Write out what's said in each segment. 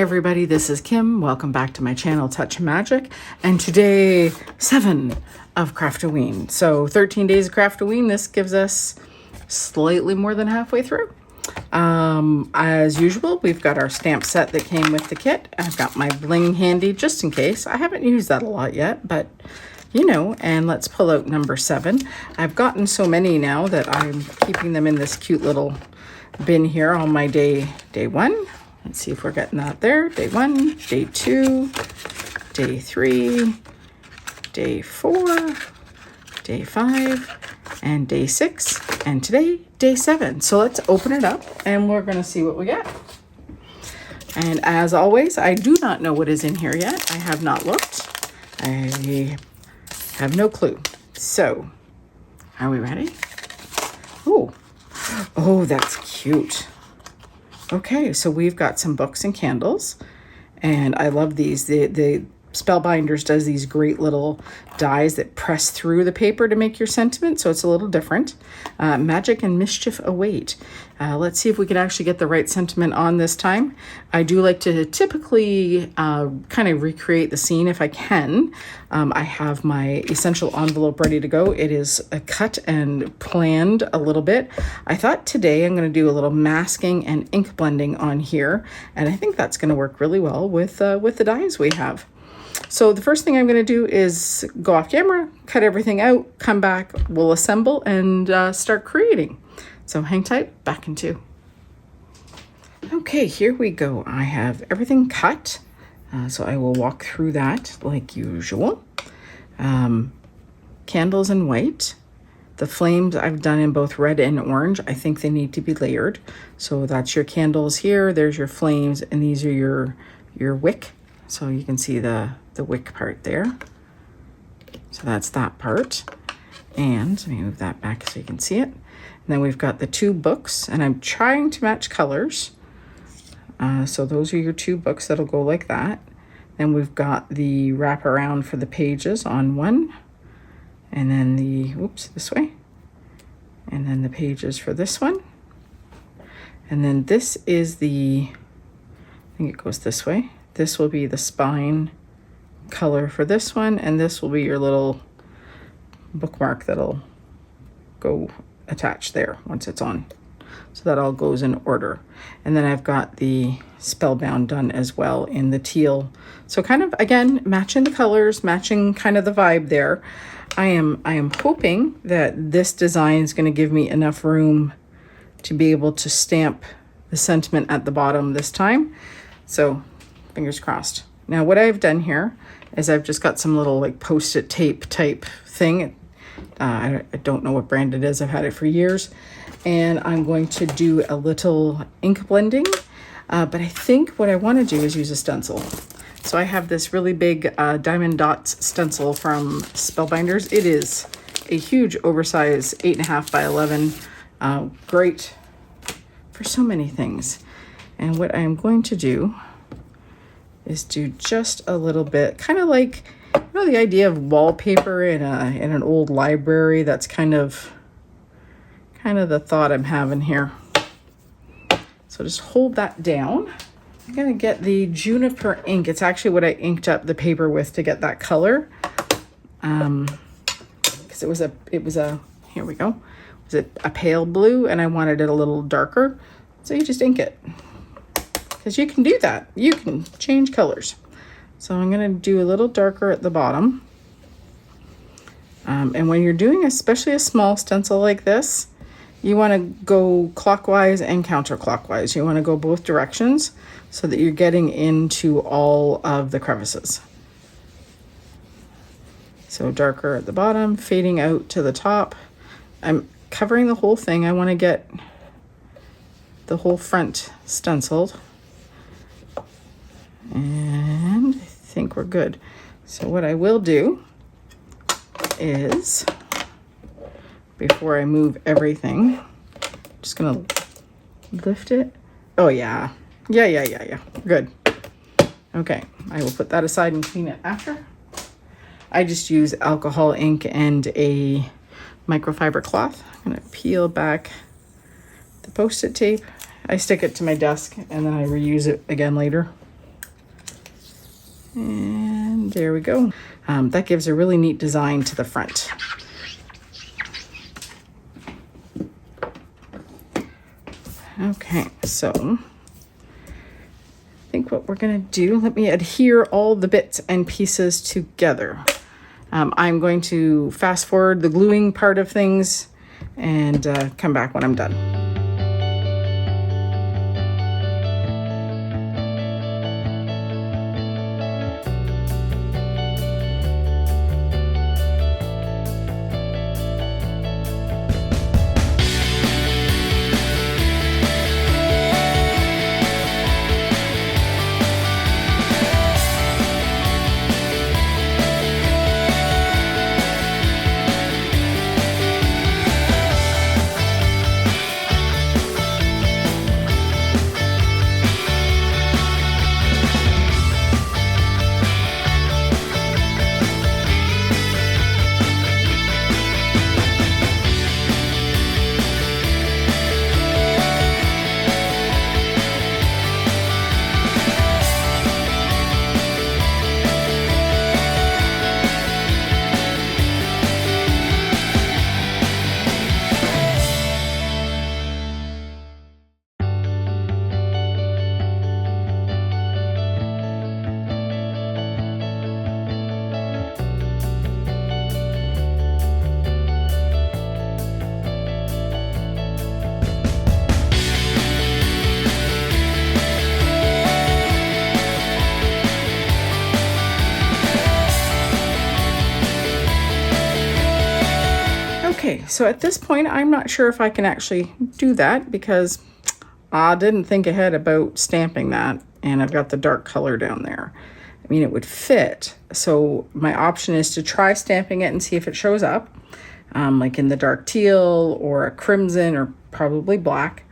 everybody, this is Kim. Welcome back to my channel, Touch Magic, and today 7 of Craftoween. So 13 days of Craftoween. This gives us slightly more than halfway through. As usual, we've got our stamp set that came with the kit. I've got my bling handy just in case. I haven't used that a lot yet, but you know, and let's pull out number 7. I've gotten so many now that I'm keeping them in this cute little bin here on my day 1. Let's see if we're getting that there. Day 1, day 2, day 3, day 4, day 5, and day 6, and today, day 7. So let's open it up and we're gonna see what we get. And as always, I do not know what is in here yet. I have not looked. I have no clue. So, are we ready? Oh, that's cute. Okay, so we've got some books and candles, and I love these. The Spellbinders does these great little dies that press through the paper to make your sentiment, so it's a little different. Magic and mischief await. Let's see if we can actually get the right sentiment on this time. I do like to typically kind of recreate the scene if I can. I have my essential envelope ready to go. It is cut and planned a little bit. I thought today I'm going to do a little masking and ink blending on here, and I think that's going to work really well with the dies we have. So the first thing I'm going to do is go off camera, cut everything out, come back, we'll assemble and start creating. So hang tight, back in 2. Okay, here we go. I have everything cut. So I will walk through that like usual. Candles in white. The flames I've done in both red and orange. I think they need to be layered. So that's your candles here. There's your flames, and these are your wick. So you can see the wick part there. So that's that part. And let me move that back so you can see it. And then we've got the 2 books, and I'm trying to match colors. So those are your 2 books that'll go like that. Then we've got the wraparound for the pages on one. And then this way. And then the pages for this one. And then this is I think it goes this way. This will be the spine color for this one, and this will be your little bookmark that'll go attached there once it's on. So that all goes in order. And then I've got the Spellbound done as well in the teal. So kind of, again, matching the colors, matching kind of the vibe there. I am hoping that this design is going to give me enough room to be able to stamp the sentiment at the bottom this time. So fingers crossed. Now what I've done here is I've just got some little like post-it tape type thing. I don't know what brand it is. I've had it for years. And I'm going to do a little ink blending. But I think what I want to do is use a stencil. So I have this really big diamond dots stencil from Spellbinders. It is a huge oversized 8.5 by 11. Great for so many things. And what I'm going to do is do just a little bit, kind of like, you know, the idea of wallpaper in an old library. That's kind of the thought I'm having here. So just hold that down. I'm gonna get the Juniper ink. It's actually what I inked up the paper with to get that color. Because it was a here we go. It was a pale blue, and I wanted it a little darker. So you just ink it. Because you can do that. You can change colors. So I'm going to do a little darker at the bottom. And when you're doing especially a small stencil like this, you want to go clockwise and counterclockwise. You want to go both directions so that you're getting into all of the crevices. So darker at the bottom, fading out to the top. I'm covering the whole thing. I want to get the whole front stenciled. And I think we're good. So what I will do is, before I move everything, I'm just gonna lift it. Oh yeah. Good. Okay, I will put that aside and clean it after. I just use alcohol ink and a microfiber cloth. I'm gonna peel back the Post-it tape. I stick it to my desk and then I reuse it again later. And there we go. That gives a really neat design to the front. Okay, so I think what we're gonna do, let me adhere all the bits and pieces together. I'm going to fast forward the gluing part of things and come back when I'm done. Okay, so at this point, I'm not sure if I can actually do that because I didn't think ahead about stamping that, and I've got the dark color down there. I mean, it would fit. So my option is to try stamping it and see if it shows up, like in the dark teal or a crimson or probably black.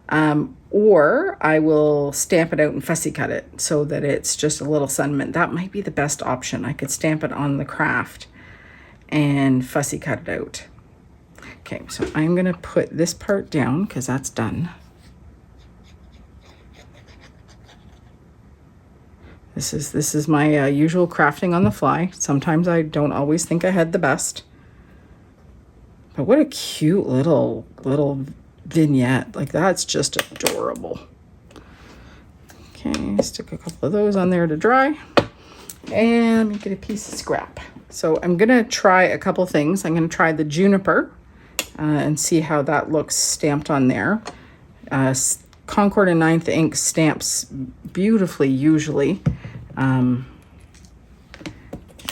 Or I will stamp it out and fussy cut it so that it's just a little sentiment. That might be the best option. I could stamp it on the craft and fussy cut it out. Okay, so I'm gonna put this part down because that's done. This is my usual crafting on the fly. Sometimes I don't always think I had the best. But what a cute little vignette. Like, that's just adorable. Okay, stick a couple of those on there to dry. And let me get a piece of scrap. So I'm gonna try a couple things. I'm gonna try the Juniper and see how that looks stamped on there. Concord and 9th ink stamps beautifully usually.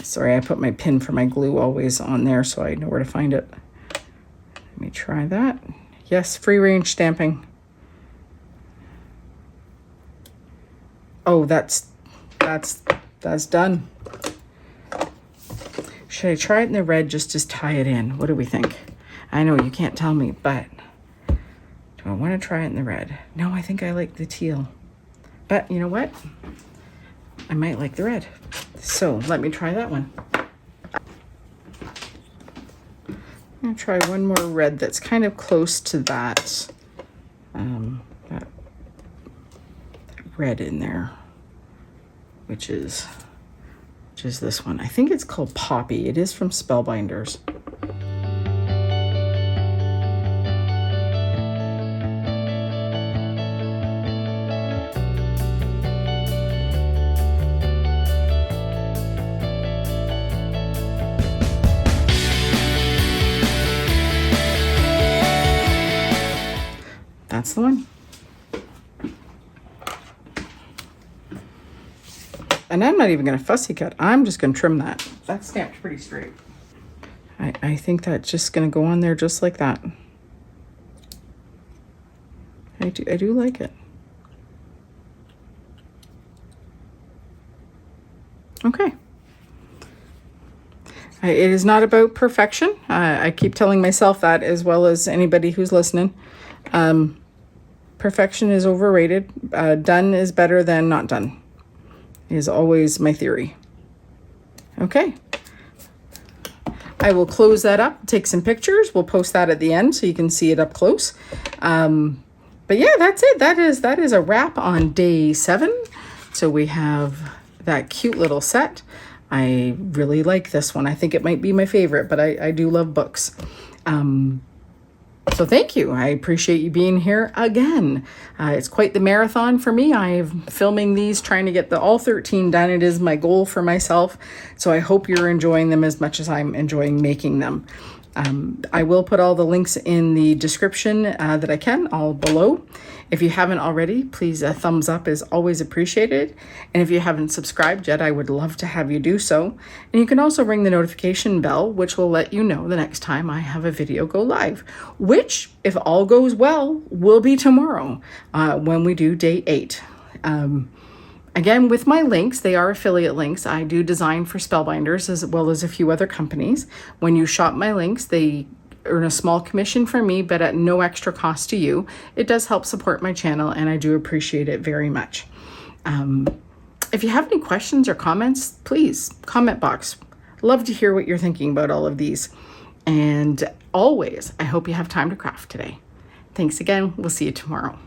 Sorry, I put my pin for my glue always on there so I know where to find it. Let me try that. Yes, free range stamping. Oh, that's done. Should I try it in the red just to tie it in? What do we think? I know you can't tell me, but do I want to try it in the red? No, I think I like the teal. But you know what? I might like the red. So let me try that one. I'm gonna try one more red that's kind of close to that, that red in there, which is this one. I think it's called Poppy. It is from Spellbinders. That's the one. And I'm not even going to fussy cut. I'm just going to trim that. That's stamped pretty straight. I think that's just going to go on there just like that. I do like it. Okay. It is not about perfection. I keep telling myself that, as well as anybody who's listening. Perfection is overrated. Done is better than not done, is always my theory. Okay. I will close that up, take some pictures. We'll post that at the end so you can see it up close. But yeah, that's it. That is a wrap on day 7. So we have that cute little set. I really like this one. I think it might be my favorite, but I do love books. So thank you. I appreciate you being here again. It's quite the marathon for me. I'm filming these, trying to get all 13 done. It is my goal for myself. So I hope you're enjoying them as much as I'm enjoying making them. I will put all the links in the description that I can, all below. If you haven't already, please, a thumbs up is always appreciated. And if you haven't subscribed yet, I would love to have you do so. And you can also ring the notification bell, which will let you know the next time I have a video go live, which, if all goes well, will be tomorrow when we do day 8. Again, with my links, they are affiliate links. I do design for Spellbinders as well as a few other companies. When you shop my links, they earn a small commission for me, but at no extra cost to you. It does help support my channel, and I do appreciate it very much. If you have any questions or comments, please, comment box. Love to hear what you're thinking about all of these. And always, I hope you have time to craft today. Thanks again. We'll see you tomorrow.